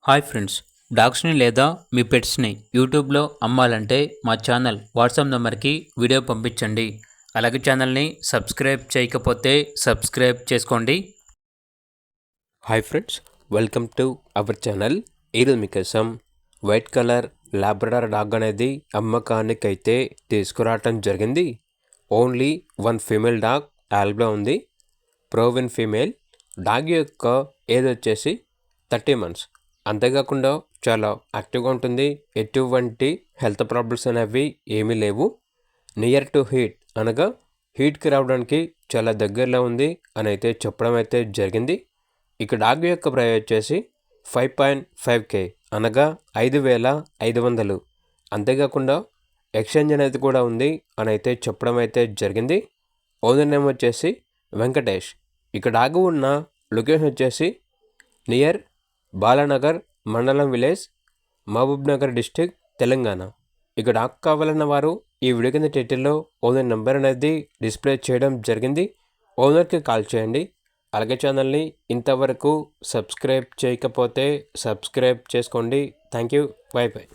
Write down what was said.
Hi friends, డాగ్స్ని లేదా మీ పెట్స్ని యూట్యూబ్లో అమ్మాలంటే మా ఛానల్ వాట్సాప్ నెంబర్కి వీడియో పంపించండి. అలాగే ఛానల్ని సబ్స్క్రైబ్ చేయకపోతే సబ్స్క్రైబ్ చేసుకోండి. Hi friends, welcome to our channel. ఈరోజు మీకోసం వైట్ కలర్ లాబ్రడార్ డాగ్ అనేది అమ్మకానికైతే తీసుకురావటం జరిగింది. ఓన్లీ వన్ ఫీమేల్ డాగ్ యాల్బ్లో ఉంది. ప్రోవిన్ ఫీమేల్. డాగ్ యొక్క ఏజ్ వచ్చేసి 30 months. అంతేకాకుండా చాలా యాక్టివ్గా ఉంటుంది. ఎటువంటి హెల్త్ ప్రాబ్లమ్స్ అనేవి ఏమీ లేవు. నియర్ టు హీట్ అనగా హీట్కి రావడానికి చాలా దగ్గరలో ఉంది అని అయితే చెప్పడం అయితే జరిగింది. ఇక డాగ్ యొక్క ప్రైస్ వచ్చేసి 5.5K అనగా 5,500. అంతేకాకుండా ఎక్స్చేంజ్ అనేది కూడా ఉంది అని అయితే చెప్పడం అయితే జరిగింది. ఓనర్ నేమ్ వచ్చేసి వెంకటేష్. ఇక డాగ్ ఉన్న లొకేషన్ వచ్చేసి నియర్ బాలానగర్ మండలం విలేజ్, మహబూబ్ నగర్ డిస్టిక్, తెలంగాణ. ఇక డాగ్ కావాలన్న వారు ఈ వీడియో కింద టైటిల్లో ఓనర్ నెంబర్ అనేది డిస్ప్లే చేయడం జరిగింది. ఓనర్కి కాల్ చేయండి. అలాగే ఛానల్ని ఇంతవరకు సబ్స్క్రైబ్ చేయకపోతే సబ్స్క్రైబ్ చేసుకోండి. Thank you. By by.